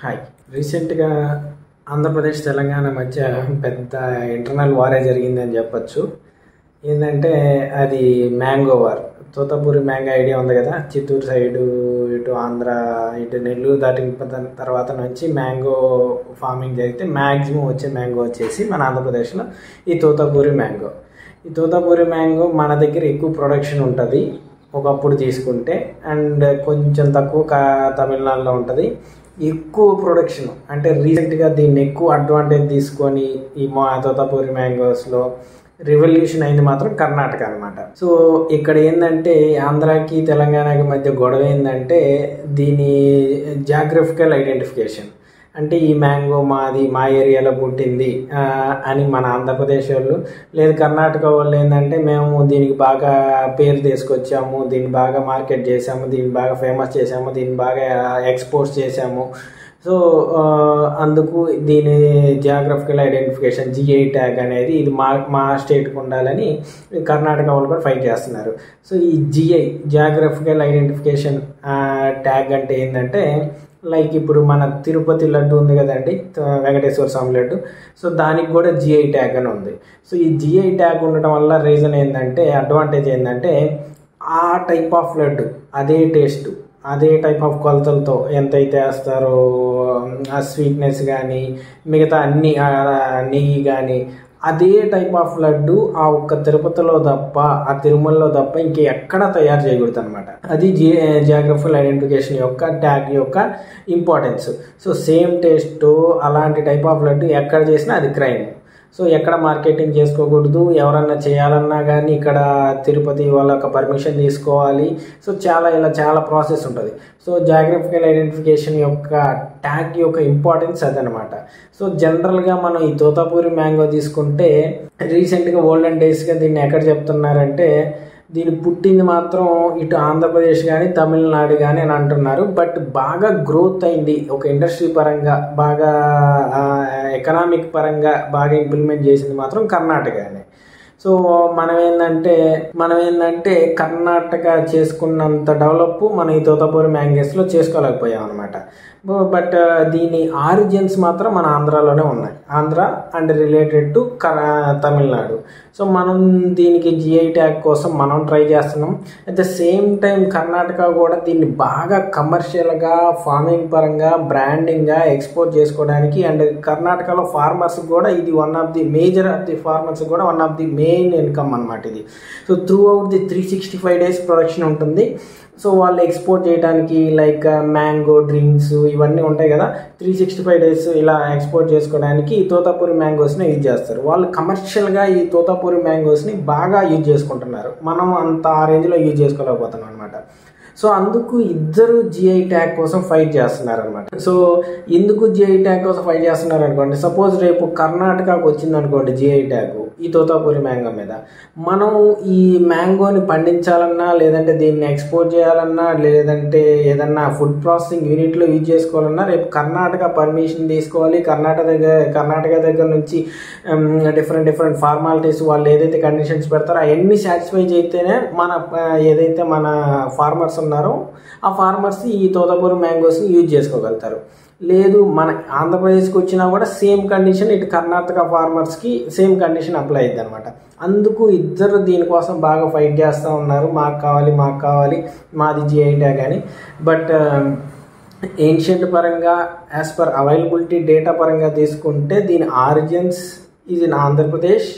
Hi. రీసెంట్‌గా ఆంధ్రప్రదేశ్, తెలంగాణ మధ్య పెద్ద ఇంటర్నల్ వారే జరిగిందని చెప్పొచ్చు. ఏందంటే అది mango war. Totapuri mango idea ఉంది కదా! చిత్తూరు సైడు, ఇటు ఆంధ్ర, ఇటు నెల్లూరు దాటిన తర్వాత నుంచి మ్యాంగో ఫార్మింగ్ జరిగితే మ్యాక్సిమం వచ్చే మ్యాంగో వచ్చేసి మన ఆంధ్రప్రదేశ్లో ఈ తోతాపూరి మ్యాంగో. ఈ తోతాపూరి మ్యాంగో మన దగ్గర ఎక్కువ ప్రొడక్షన్ ఉంటుంది ఒకప్పుడు తీసుకుంటే, అండ్ కొంచెం తక్కువ తమిళనాడులో ఉంటుంది. ఎక్కువ ప్రొడక్షన్ అంటే రీసెంట్గా దీన్ని ఎక్కువ అడ్వాంటేజ్ తీసుకొని ఈ తోతాపూరి మ్యాంగోస్లో రివల్యూషన్ అయింది మాత్రం కర్ణాటక అనమాట. సో ఇక్కడ ఏంటంటే ఆంధ్రాకి తెలంగాణకి మధ్య గొడవ ఏంటంటే దీని జాగ్రఫికల్ ఐడెంటిఫికేషన్. అంటే ఈ మ్యాంగో మా ఏరియాలో పుట్టింది అని మన ఆంధ్రప్రదేశ్ వాళ్ళు, లేదు కర్ణాటక వాళ్ళు ఏంటంటే మేము దీనికి బాగా పేరు తీసుకొచ్చాము, దీన్ని బాగా మార్కెట్ చేసాము, దీన్ని బాగా ఫేమస్ చేసాము, దీన్ని బాగా ఎక్స్పోర్ట్స్ చేసాము. సో అందుకు దీని జాగ్రఫికల్ ఐడెంటిఫికేషన్ జిఐ ట్యాగ్ అనేది ఇది మా స్టేట్కి ఉండాలని కర్ణాటక వాళ్ళు కూడా ఫైట్ చేస్తున్నారు. సో ఈ జిఐ జాగ్రఫికల్ ఐడెంటిఫికేషన్ ట్యాగ్ అంటే ఏంటంటే లైక్ ఇప్పుడు మన తిరుపతి లడ్డు ఉంది కదండి, వెంకటేశ్వర స్వామి లడ్డు. సో దానికి కూడా జిఐ ట్యాగ్ అని ఉంది. సో ఈ జిఐ ట్యాగ్ ఉండటం వల్ల రీజన్ ఏంటంటే, అడ్వాంటేజ్ ఏంటంటే ఆ టైప్ ఆఫ్ లడ్డు, అదే టేస్ట్, అదే టైప్ ఆఫ్ కొలతలతో ఎంతైతే వేస్తారో ఆ స్వీట్నెస్ కానీ మిగతా అన్ని నెయ్యి కానీ అదే టైప్ ఆఫ్ లడ్డు ఆ ఒక్క తిరుపతిలో తప్ప, ఆ తిరుమలలో తప్ప ఇంకెక్కడ తయారు చేయకూడదు అనమాట. అది జియోగ్రఫికల్ ఐడెంటిఫికేషన్ యొక్క ట్యాగ్ యొక్క ఇంపార్టెన్స్. సో సేమ్ టేస్ట్ అలాంటి టైప్ ఆఫ్ లడ్డు ఎక్కడ చేసినా అది క్రైమ్. సో ఎక్కడ మార్కెటింగ్ చేసుకోకూడదు, ఎవరన్నా చేయాలన్నా కానీ ఇక్కడ తిరుపతి వాళ్ళ ఒక పర్మిషన్ తీసుకోవాలి. సో ఇలా చాలా ప్రాసెస్ ఉంటుంది. సో జాగ్రఫికల్ ఐడెంటిఫికేషన్ యొక్క ట్యాగ్ యొక్క ఇంపార్టెన్స్ అదనమాట. సో జనరల్గా మనం ఈ తోతాపూరి మ్యాంగో తీసుకుంటే రీసెంట్గా ఓల్డెన్ డేస్గా దీన్ని ఎక్కడ చెప్తున్నారంటే దీని పుట్టింది మాత్రం ఇటు ఆంధ్రప్రదేశ్ కానీ తమిళనాడు కానీ అని అంటున్నారు. బట్ బాగా గ్రోత్ అయింది ఒక ఇండస్ట్రీ పరంగా, బాగా ఎకనామిక్ పరంగా బాగా ఇంప్లిమెంట్ చేసింది మాత్రం కర్ణాటకనే. సో మనం ఏంటంటే కర్ణాటక చేసుకున్నంత డెవలప్ మనం ఈ తోతాపూరి మ్యాంగోస్లో చేసుకోలేకపోయాం అనమాట. బట్ దీని ఆరిజిన్స్ మాత్రం మన ఆంధ్రాలోనే ఉన్నాయి, Andhra and related to Tamil Nadu. So మనం దీనికి జిఐ ట్యాగ్ కోసం మనం ట్రై చేస్తున్నాం. At the same time Karnataka కూడా దీన్ని బాగా కమర్షియల్గా, ఫార్మింగ్ పరంగా, బ్రాండింగ్గా ఎక్స్పోర్ట్ చేసుకోవడానికి, అండ్ కర్ణాటకలో ఫార్మర్స్ కూడా ఇది one of the major of the farmers కూడా one of the main income అనమాట ఇది. So throughout the 365 days production ఉంటుంది. సో వాళ్ళు ఎక్స్పోర్ట్ చేయడానికి లైక్ మ్యాంగో డ్రింక్స్ ఇవన్నీ ఉంటాయి కదా, 365 days ఇలా ఎక్స్పోర్ట్ చేసుకోవడానికి ఈ తోతాపూరి మ్యాంగోస్ని యూజ్ చేస్తారు. వాళ్ళు కమర్షియల్గా ఈ తోతాపూరి మ్యాంగోస్ని బాగా యూజ్ చేసుకుంటున్నారు, మనం అంత ఆ రేంజ్లో యూజ్ చేసుకోలేకపోతున్నాం అనమాట. సో అందుకు ఇద్దరు జిఐ ట్యాగ్ కోసం ఫైట్ చేస్తున్నారు అనమాట. సో ఎందుకు జిఐ ట్యాగ్ కోసం ఫైట్ చేస్తున్నారు అనుకోండి, సపోజ్ రేపు కర్ణాటకకు వచ్చింది అనుకోండి జిఐ ట్యాగ్ ఈ తోతాపూరి మ్యాంగో మీద, మనం ఈ మ్యాంగోని పండించాలన్నా, లేదంటే దీన్ని ఎక్స్పోర్ట్ చేయాలన్నా, లేదంటే ఏదన్నా ఫుడ్ ప్రాసెసింగ్ యూనిట్లో యూజ్ చేసుకోవాలన్నా రేపు కర్ణాటక పర్మిషన్ తీసుకోవాలి. కర్ణాటక దగ్గర నుంచి డిఫరెంట్ ఫార్మాలిటీస్ వాళ్ళు ఏదైతే కండిషన్స్ పెడతారో అవన్నీ సాటిస్ఫై చేస్తేనే ఏదైతే మన ఫార్మర్స్ ఉన్నారో ఆ ఫార్మర్స్ ఈ తోతాపూరి మ్యాంగోస్ని యూజ్ చేసుకోగలుగుతారు. లేదు మన ఆంధ్రప్రదేశ్కి వచ్చినా కూడా సేమ్ కండిషన్ ఇటు కర్ణాటక ఫార్మర్స్కి సేమ్ కండిషన్ అప్లై అయ్యింది అనమాట. అందుకు ఇద్దరు దీనికోసం బాగా ఫైట్ చేస్తూ ఉన్నారు, మాకు కావాలి మాది జిఐ ట్యాగ్ అని. బట్ ఏన్షియంట్ పరంగా యాజ్ పర్ అవైలబిలిటీ డేటా పరంగా తీసుకుంటే దీని origins is in Andhra Pradesh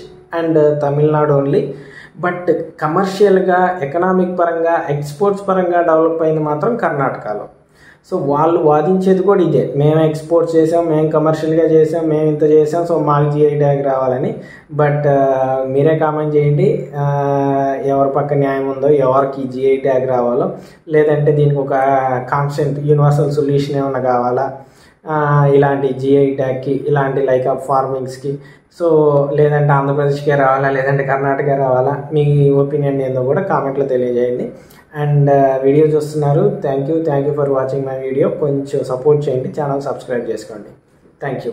and Tamil Nadu only. But కమర్షియల్గా, ఎకనామిక్ పరంగా, ఎక్స్పోర్ట్స్ పరంగా డెవలప్ అయింది మాత్రం కర్ణాటకలో. సో వాళ్ళు వాదించేది కూడా ఇదే, మేము ఎక్స్పోర్ట్ చేసాం, మేము కమర్షియల్గా చేసాం, మేము ఇంత చేసాం, సో మాకు జిఐ ట్యాగ్ రావాలని. బట్ మీరే కామెంట్ చేయండి ఎవరి పక్క న్యాయం ఉందో, ఎవరికి జిఐ ట్యాగ్ రావాలో, లేదంటే దీనికి ఒక కాన్స్టెంట్ యూనివర్సల్ సొల్యూషన్ ఏమైనా కావాలా ఇలాంటి జిఐ ట్యాగ్కి, ఇలాంటి లైక్ ఆఫ్ ఫార్మింగ్స్కి. సో లేదంటే ఆంధ్రప్రదేశ్కే రావాలా, లేదంటే కర్ణాటక రావాలా, మీ ఒపీనియన్ ఏందో కూడా కామెంట్లో తెలియజేయండి. అండ్ వీడియో చూస్తున్నారు, thank you for watching my video. కొంచెం సపోర్ట్ చేయండి, ఛానల్ సబ్స్క్రైబ్ చేసుకోండి. Thank you.